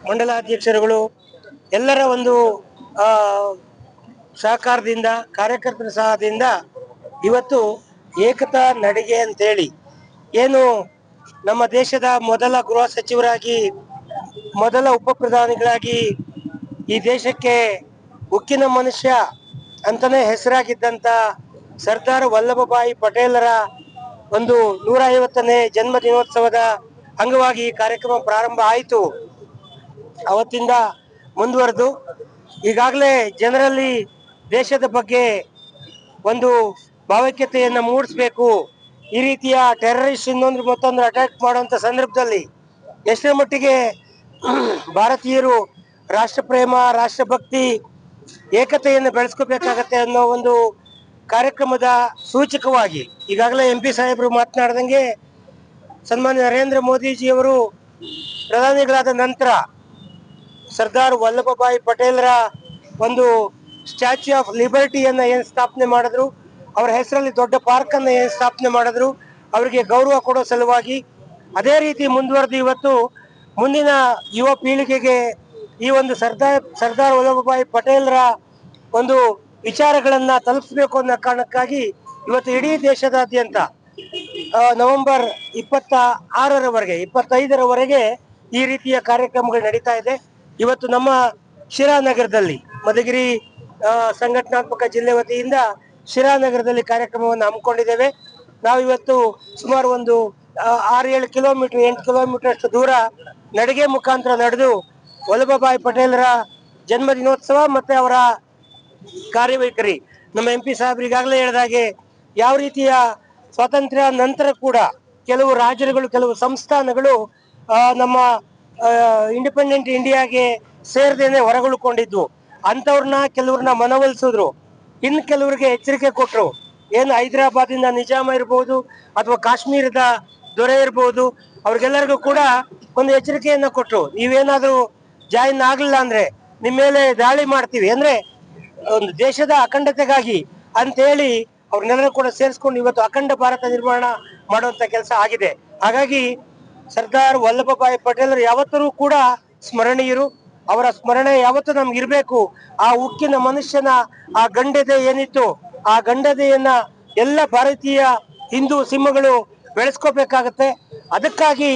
ಮಂಡಲಾಧ್ಯಕ್ಷರುಗಳು ಎಲ್ಲರ ಒಂದು ಆ ಸಹಕಾರದಿಂದ, ಕಾರ್ಯಕರ್ತರ ಸಹದಿಂದ ಇವತ್ತು ಏಕತಾ ನಡಿಗೆ ಅಂತೇಳಿ ಏನು ನಮ್ಮ ದೇಶದ ಮೊದಲ ಗೃಹ ಸಚಿವರಾಗಿ, ಮೊದಲ ಉಪ ಪ್ರಧಾನಿಗಳಾಗಿ, ಈ ದೇಶಕ್ಕೆ ಉಕ್ಕಿನ ಮನುಷ್ಯ ಅಂತಾನೆ ಹೆಸರಾಗಿದ್ದಂತ ಸರ್ದಾರ್ ವಲ್ಲಭಭಾಯಿ ಪಟೇಲರ ಒಂದು 150ನೇ ಜನ್ಮ ದಿನೋತ್ಸವದ ಅಂಗವಾಗಿ ಈ ಕಾರ್ಯಕ್ರಮ ಪ್ರಾರಂಭ ಆಯಿತು. ಅವತ್ತಿಂದ ಮುಂದುವರೆದು ಈಗಾಗಲೇ ಜನರಲ್ಲಿ ದೇಶದ ಬಗ್ಗೆ ಒಂದು ಭಾವೈಕ್ಯತೆಯನ್ನು ಮೂಡಿಸಬೇಕು. ಈ ರೀತಿಯ ಟೆರರಿಸ್ಟ್ ಇನ್ನೊಂದು ಮತ್ತೊಂದು ಅಟ್ಯಾಕ್ ಮಾಡುವಂತ ಸಂದರ್ಭದಲ್ಲಿ ಎಷ್ಟರ ಮಟ್ಟಿಗೆ ಭಾರತೀಯರು ರಾಷ್ಟ್ರಪ್ರೇಮ, ರಾಷ್ಟ್ರಭಕ್ತಿ, ಏಕತೆಯನ್ನು ಬೆಳೆಸ್ಕೋಬೇಕಾಗತ್ತೆ ಅನ್ನೋ ಒಂದು ಕಾರ್ಯಕ್ರಮದ ಸೂಚಕವಾಗಿ ಈಗಾಗಲೇ MP ಸಾಹೇಬರು ಮಾತನಾಡಿದಂಗೆ ಸನ್ಮಾನ್ಯ ನರೇಂದ್ರ ಮೋದಿಜಿಯವರು ಪ್ರಧಾನಿಗಳಾದ ನಂತರ ಸರ್ದಾರ್ ವಲ್ಲಭಭಾಯಿ ಪಟೇಲರ ಒಂದು ಸ್ಟ್ಯಾಚ್ಯೂ ಆಫ್ ಲಿಬರ್ಟಿಯನ್ನ ಏನು ಸ್ಥಾಪನೆ ಮಾಡಿದ್ರು, ಅವರ ಹೆಸರಲ್ಲಿ ದೊಡ್ಡ ಪಾರ್ಕ್ ಅನ್ನ ಏನು ಸ್ಥಾಪನೆ ಮಾಡಿದ್ರು, ಅವರಿಗೆ ಗೌರವ ಕೊಡೋ ಸಲುವಾಗಿ ಅದೇ ರೀತಿ ಮುಂದುವರೆದು ಇವತ್ತು ಮುಂದಿನ ಯುವ ಪೀಳಿಗೆಗೆ ಈ ಒಂದು ಸರ್ದಾರ್ ವಲ್ಲಭಭಾಯಿ ಪಟೇಲರ ಒಂದು ವಿಚಾರಗಳನ್ನ ತಲುಪಿಸಬೇಕು ಅನ್ನೋ ಕಾರಣಕ್ಕಾಗಿ ಇವತ್ತು ಇಡೀ ದೇಶದಾದ್ಯಂತ ನವೆಂಬರ್ 26ರವರೆಗೆ 25ರವರೆಗೆ ಈ ರೀತಿಯ ಕಾರ್ಯಕ್ರಮಗಳು ನಡೀತಾ ಇದೆ. ಇವತ್ತು ನಮ್ಮ ಶಿರಾನಗರದಲ್ಲಿ ಮಧುಗಿರಿ ಸಂಘಟನಾತ್ಮಕ ಜಿಲ್ಲೆ ವತಿಯಿಂದ ಶಿರಾನಗರದಲ್ಲಿ ಕಾರ್ಯಕ್ರಮವನ್ನು ಹಮ್ಮಿಕೊಂಡಿದ್ದೇವೆ. ನಾವು ಇವತ್ತು ಸುಮಾರು ಒಂದು 6-7 ಕಿಲೋಮೀಟರ್ 8 ಕಿಲೋಮೀಟರ್ ಅಷ್ಟು ದೂರ ನಡಿಗೆ ಮುಖಾಂತರ ನಡೆದು ವಲ್ಲಭಭಾಯಿ ಪಟೇಲರ ಜನ್ಮ ದಿನೋತ್ಸವ ಮತ್ತೆ ಅವರ ಕಾರ್ಯವೈಖರಿ ನಮ್ಮ MP ಸಾಹೇಬ್ರು ಈಗಾಗಲೇ ಹೇಳಿದಾಗೆ ಯಾವ ರೀತಿಯ ಸ್ವಾತಂತ್ರ್ಯ ನಂತರ ಕೂಡ ಕೆಲವು ರಾಜ್ಯಗಳು, ಕೆಲವು ಸಂಸ್ಥಾನಗಳು ನಮ್ಮ ಇಂಡಿಪೆಂಡೆಂಟ್ ಇಂಡಿಯಾಗೆ ಸೇರ್ದೇನೆ ಹೊರಗುಳ್ಕೊಂಡಿದ್ವು. ಅಂಥವ್ರನ್ನ ಕೆಲವ್ರನ್ನ ಮನವೊಲಿಸಿದ್ರು, ಇನ್ನು ಕೆಲವರಿಗೆ ಎಚ್ಚರಿಕೆ ಕೊಟ್ಟರು. ಏನು ಹೈದರಾಬಾದಿಂದ ನಿಜಾಮ ಇರ್ಬೋದು ಅಥವಾ ಕಾಶ್ಮೀರದ ದೊರೆ ಇರ್ಬೋದು, ಅವ್ರಿಗೆಲ್ಲರಿಗೂ ಕೂಡ ಒಂದು ಎಚ್ಚರಿಕೆಯನ್ನ ಕೊಟ್ಟರು. ನೀವೇನಾದ್ರೂ ಜಾಯಿನ್ ಆಗ್ಲಿಲ್ಲ ಅಂದ್ರೆ ನಿಮ್ಮ ಮೇಲೆ ದಾಳಿ ಮಾಡ್ತೀವಿ, ಅಂದ್ರೆ ಒಂದು ದೇಶದ ಅಖಂಡತೆಗಾಗಿ ಅಂತೇಳಿ ಅವ್ರನ್ನೆಲ್ಲರೂ ಕೂಡ ಸೇರಿಸ್ಕೊಂಡು ಇವತ್ತು ಅಖಂಡ ಭಾರತ ನಿರ್ಮಾಣ ಮಾಡುವಂತ ಕೆಲಸ ಆಗಿದೆ. ಹಾಗಾಗಿ ಸರ್ದಾರ್ ವಲ್ಲಭಭಾಯಿ ಪಟೇಲರು ಯಾವತ್ತೂ ಕೂಡ ಸ್ಮರಣೀಯರು. ಅವರ ಸ್ಮರಣೆ ಯಾವತ್ತೂ ನಮ್ಗೆ ಇರ್ಬೇಕು. ಆ ಉಕ್ಕಿನ ಮನುಷ್ಯನ ಆ ಗಂಡದೆ ಏನಿತ್ತು, ಆ ಗಂಡದೆಯನ್ನ ಎಲ್ಲ ಭಾರತೀಯ ಹಿಂದೂ ಸಿಂಹಗಳು ಬೆಳೆಸ್ಕೋಬೇಕಾಗತ್ತೆ. ಅದಕ್ಕಾಗಿ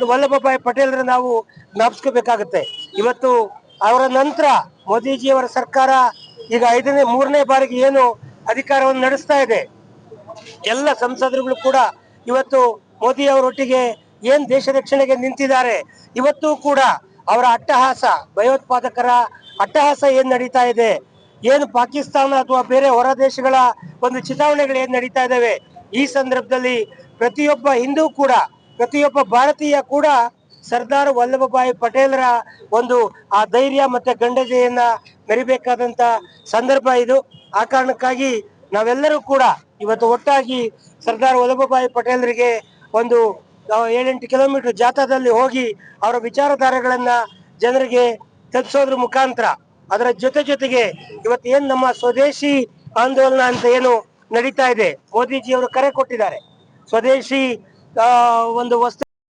ವಲ್ಲಭಭಾಯಿ ಪಟೇಲರ ನಾವು ಜ್ಞಾಪಿಸ್ಕೋಬೇಕಾಗತ್ತೆ. ಇವತ್ತು ಅವರ ನಂತರ ಮೋದಿಜಿಯವರ ಸರ್ಕಾರ ಈಗ 3ನೇ ಬಾರಿಗೆ ಏನು ಅಧಿಕಾರವನ್ನು ನಡೆಸ್ತಾ ಇದೆ, ಎಲ್ಲ ಸಂಸದರುಗಳು ಕೂಡ ಇವತ್ತು ಮೋದಿ ಅವರೊಟ್ಟಿಗೆ ಏನ್ ದೇಶ ರಕ್ಷಣೆಗೆ ನಿಂತಿದ್ದಾರೆ. ಇವತ್ತು ಕೂಡ ಅವರ ಅಟ್ಟಹಾಸ, ಭಯೋತ್ಪಾದಕರ ಅಟ್ಟಹಾಸ ಏನ್ ನಡೀತಾ ಇದೆ, ಏನು ಪಾಕಿಸ್ತಾನ ಅಥವಾ ಬೇರೆ ಹೊರ ದೇಶಗಳ ಒಂದು ಚಿತಾವಣೆಗಳು ಏನ್ ನಡೀತಾ ಇದಾವೆ, ಈ ಸಂದರ್ಭದಲ್ಲಿ ಪ್ರತಿಯೊಬ್ಬ ಹಿಂದೂ ಕೂಡ, ಪ್ರತಿಯೊಬ್ಬ ಭಾರತೀಯ ಕೂಡ ಸರ್ದಾರ್ ವಲ್ಲಭಭಾಯಿ ಪಟೇಲರ ಒಂದು ಆ ಧೈರ್ಯ ಮತ್ತೆ ಗಂಡತೆಯನ್ನ ಮೆರಿಬೇಕಾದಂತ ಸಂದರ್ಭ ಇದು. ಆ ಕಾರಣಕ್ಕಾಗಿ ನಾವೆಲ್ಲರೂ ಕೂಡ ಇವತ್ತು ಒಟ್ಟಾಗಿ ಸರ್ದಾರ್ ವಲ್ಲಭಭಾಯಿ ಪಟೇಲರಿಗೆ ಒಂದು 7-8 ಕಿಲೋಮೀಟರ್ ಜಾಥಾದಲ್ಲಿ ಹೋಗಿ ಅವರ ವಿಚಾರಧಾರೆಗಳನ್ನ ಜನರಿಗೆ ತಲುಪಿಸೋದ್ರ ಮುಖಾಂತರ, ಅದರ ಜೊತೆಗೆ ಇವತ್ತು ಏನ್ ನಮ್ಮ ಸ್ವದೇಶಿ ಆಂದೋಲನ ಅಂತ ಏನು ನಡೀತಾ ಇದೆ, ಮೋದಿಜಿಯವರು ಕರೆ ಕೊಟ್ಟಿದ್ದಾರೆ. ಸ್ವದೇಶಿ ಒಂದು ವಸ್ತು